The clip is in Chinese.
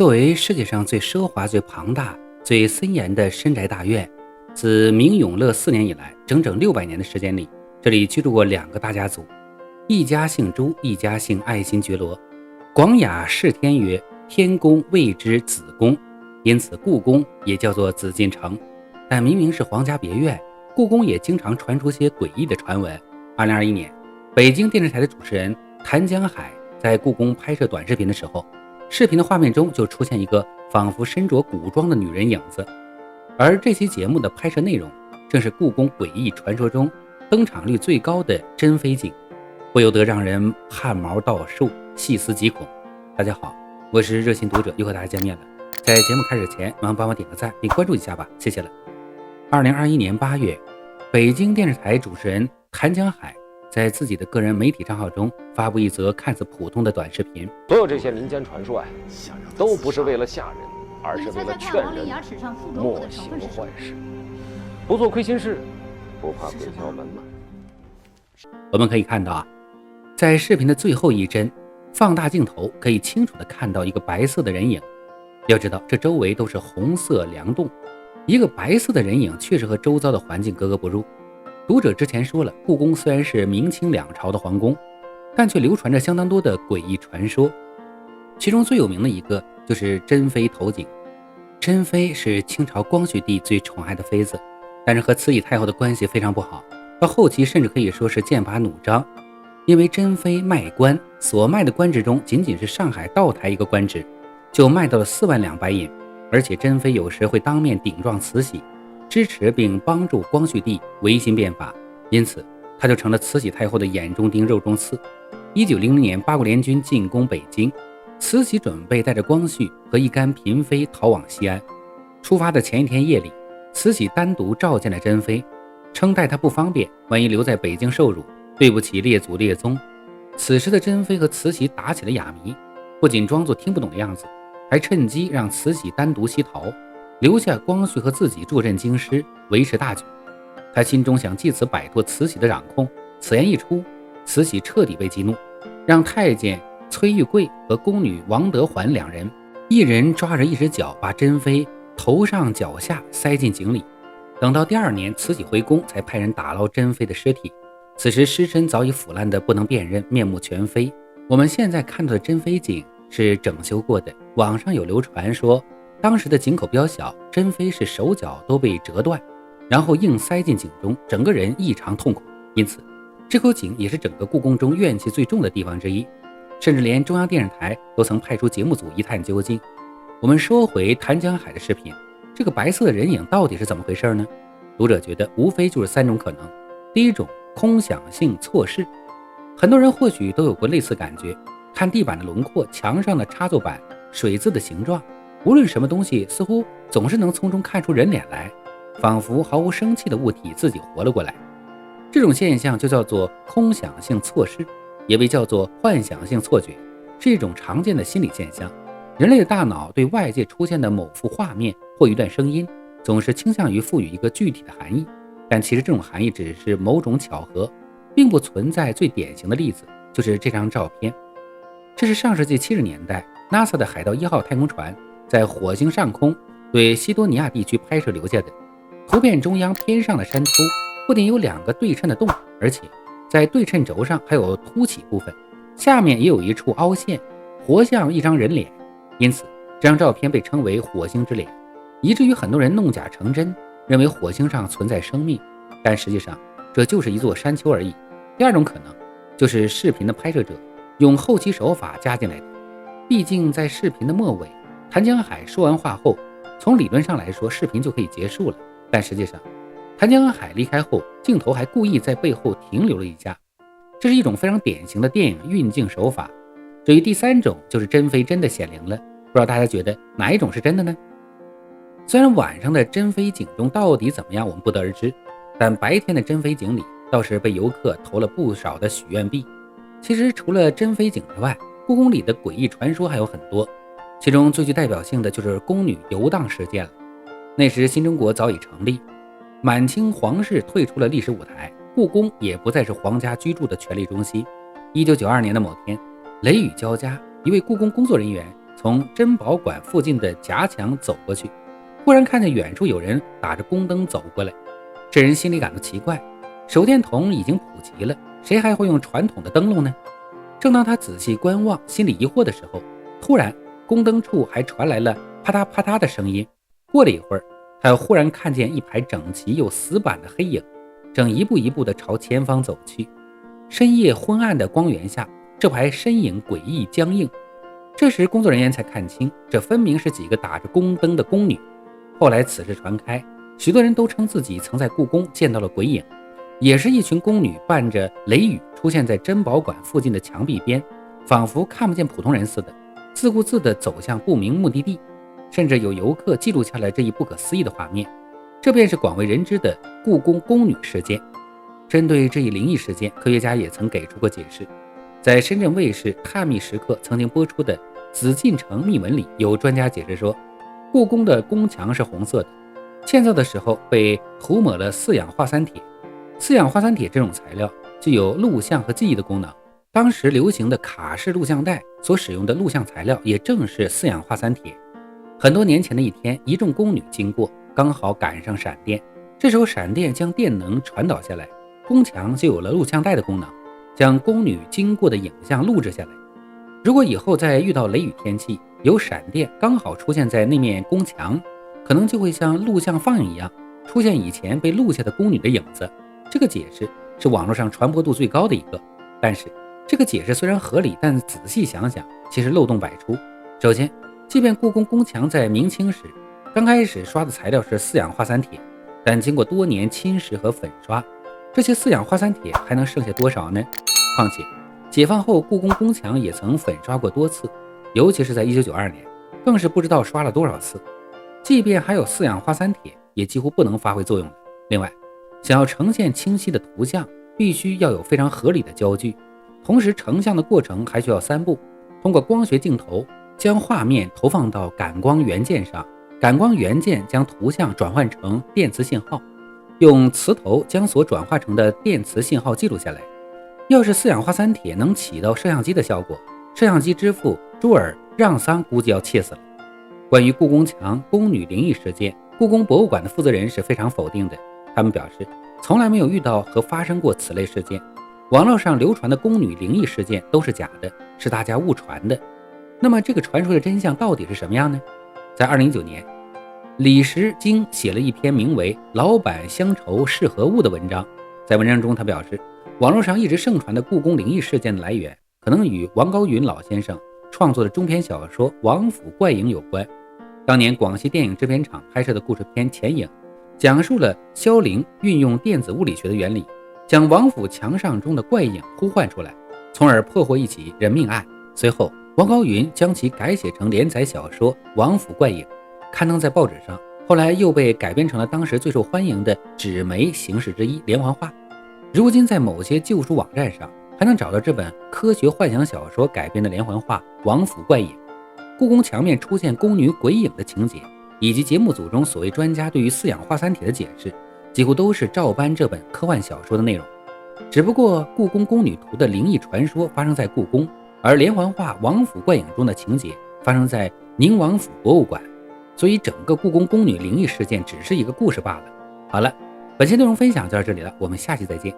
作为世界上最奢华、最庞大、最森严的深宅大院，自明永乐4年以来，整整600年的时间里，这里居住过2个大家族，一家姓朱，一家姓爱新觉罗。广雅释天曰：天公谓之子宫，因此故宫也叫做紫禁城。但明明是皇家别院，故宫也经常传出些诡异的传闻。2021年，北京电视台的主持人谭江海在故宫拍摄短视频的时候，视频的画面中就出现一个仿佛身着古装的女人影子，而这期节目的拍摄内容正是故宫诡异传说中登场率最高的珍妃井，不由得让人汗毛倒竖，细思极恐。大家好，我是热心读者，又和大家见面了。在节目开始前，麻烦帮我点个赞并关注一下吧，谢谢了。2021年8月，北京电视台主持人谭江海在自己的个人媒体账号中发布一则看似普通的短视频。所有这些民间传说都不是为了吓人，而是为了劝人莫行坏事，不做亏心事，不怕鬼敲门嘛。我们可以看到在视频的最后一帧，放大镜头可以清楚地看到一个白色的人影。要知道，这周围都是红色梁栋，一个白色的人影确实和周遭的环境格格不入。读者之前说了，故宫虽然是明清两朝的皇宫，但却流传着相当多的诡异传说。其中最有名的一个就是珍妃投井。珍妃是清朝光绪帝最宠爱的妃子，但是和慈禧太后的关系非常不好，到后期甚至可以说是剑拔弩张。因为珍妃卖官，所卖的官职中仅仅是上海道台一个官职，就卖到了4万两白银，而且珍妃有时会当面顶撞慈禧，支持并帮助光绪帝维新变法，因此他就成了慈禧太后的眼中钉肉中刺。1900年八国联军进攻北京，慈禧准备带着光绪和一干嫔妃逃往西安。出发的前一天夜里，慈禧单独召见了珍妃，称待她不方便，万一留在北京受辱，对不起列祖列宗。此时的珍妃和慈禧打起了哑谜，不仅装作听不懂的样子，还趁机让慈禧单独西逃，留下光绪和自己坐镇京师维持大局。他心中想借此摆脱慈禧的掌控，此言一出，慈禧彻底被激怒，让太监崔玉贵和宫女王德环两人，一人抓着一只脚，把珍妃头上脚下塞进井里。等到第2年慈禧回宫，才派人打捞珍妃的尸体，此时尸身早已腐烂得不能辨认，面目全非。我们现在看到的珍妃井是整修过的，网上有流传说当时的井口比较小，珍妃是手脚都被折断，然后硬塞进井中，整个人异常痛苦，因此这口井也是整个故宫中怨气最重的地方之一，甚至连中央电视台都曾派出节目组一探究竟。我们说回谭江海的视频，这个白色的人影到底是怎么回事呢？读者觉得无非就是3种可能。第一种，空想性错视。很多人或许都有过类似感觉，看地板的轮廓、墙上的插座板、水渍的形状，无论什么东西似乎总是能从中看出人脸来，仿佛毫无生气的物体自己活了过来。这种现象就叫做空想性错视，也被叫做幻想性错觉，是一种常见的心理现象。人类的大脑对外界出现的某幅画面或一段声音，总是倾向于赋予一个具体的含义，但其实这种含义只是某种巧合，并不存在。最典型的例子就是这张照片，这是上世纪70年代 NASA 的海盗1号太空船在火星上空对西多尼亚地区拍摄留下的。图片中央偏上的山丘不仅有2个对称的洞，而且在对称轴上还有凸起部分，下面也有一处凹陷，活像一张人脸。因此这张照片被称为火星之脸，以至于很多人弄假成真，认为火星上存在生命，但实际上这就是一座山丘而已。第2种可能就是视频的拍摄者用后期手法加进来的。毕竟在视频的末尾，谭江海说完话后，从理论上来说视频就可以结束了，但实际上谭江海离开后，镜头还故意在背后停留了一下，这是一种非常典型的电影运镜手法。至于第3种，就是珍妃真的显灵了，不知道大家觉得哪一种是真的呢？虽然晚上的珍妃井中到底怎么样我们不得而知，但白天的珍妃井里倒是被游客投了不少的许愿币。其实除了珍妃井之外，故宫里的诡异传说还有很多，其中最具代表性的就是宫女游荡事件了。那时新中国早已成立，满清皇室退出了历史舞台，故宫也不再是皇家居住的权力中心。1992年的某天，雷雨交加，一位故宫工作人员从珍宝馆附近的夹墙走过去，忽然看见远处有人打着宫灯走过来。这人心里感到奇怪，手电筒已经普及了，谁还会用传统的灯笼呢？正当他仔细观望，心里疑惑的时候，突然宫灯处还传来了啪嗒啪嗒的声音。过了一会儿，他又忽然看见一排整齐又死板的黑影，正一步一步地朝前方走去。深夜昏暗的光源下，这排身影诡异僵硬。这时工作人员才看清，这分明是几个打着宫灯的宫女。后来此事传开，许多人都称自己曾在故宫见到了鬼影，也是一群宫女伴着雷雨出现在珍宝馆附近的墙壁边，仿佛看不见普通人似的，自顾自地走向不明目的地。甚至有游客记录下来这一不可思议的画面，这便是广为人知的故宫宫女事件。针对这一灵异事件，科学家也曾给出过解释。在深圳卫视探秘时刻曾经播出的《紫禁城秘闻》里，有专家解释说，故宫的宫墙是红色的，建造的时候被涂抹了四氧化三铁。四氧化三铁这种材料具有录像和记忆的功能，当时流行的卡式录像带所使用的录像材料也正是四氧化三铁。很多年前的一天，一众宫女经过，刚好赶上闪电，这时候闪电将电能传导下来，宫墙就有了录像带的功能，将宫女经过的影像录制下来。如果以后再遇到雷雨天气，有闪电刚好出现在那面宫墙，可能就会像录像放映一样，出现以前被录下的宫女的影子。这个解释是网络上传播度最高的一个，但是这个解释虽然合理，但仔细想想，其实漏洞百出。首先，即便故宫宫墙在明清时刚开始刷的材料是四氧化三铁，但经过多年侵蚀和粉刷，这些四氧化三铁还能剩下多少呢？况且解放后故宫宫墙也曾粉刷过多次，尤其是在1992年，更是不知道刷了多少次。即便还有四氧化三铁，也几乎不能发挥作用了。另外，想要呈现清晰的图像，必须要有非常合理的焦距，同时成像的过程还需要3步：通过光学镜头将画面投放到感光元件上，感光元件将图像转换成电磁信号，用磁头将所转化成的电磁信号记录下来。要是四氧化三铁能起到摄像机的效果，摄像机之父朱尔让桑估计要气死了。关于故宫墙宫女灵异事件，故宫博物馆的负责人是非常否定的，他们表示从来没有遇到和发生过此类事件，网络上流传的宫女灵异事件都是假的，是大家误传的。那么这个传说的真相到底是什么样呢？在2019年，李时经写了一篇名为《老板乡愁是何物》的文章。在文章中，他表示，网络上一直盛传的故宫灵异事件的来源，可能与王高云老先生创作的中篇小说《王府怪影》有关。当年广西电影制片厂拍摄的故事片《前影》，讲述了萧凌运用电子物理学的原理，将王府墙上中的怪影呼唤出来，从而破获一起人命案。随后王高云将其改写成连载小说《王府怪影》，刊登在报纸上，后来又被改编成了当时最受欢迎的纸媒形式之一连环画。如今在某些旧书网站上还能找到这本科学幻想小说改编的连环画《王府怪影》。故宫墙面出现宫女鬼影的情节，以及节目组中所谓专家对于四氧化三铁的解释，几乎都是照搬这本科幻小说的内容。只不过故宫宫女图的灵异传说发生在故宫，而连环画《王府怪影》中的情节发生在宁王府博物馆，所以整个故宫宫女灵异事件只是一个故事罢了。好了，本期内容分享就到这里了，我们下期再见。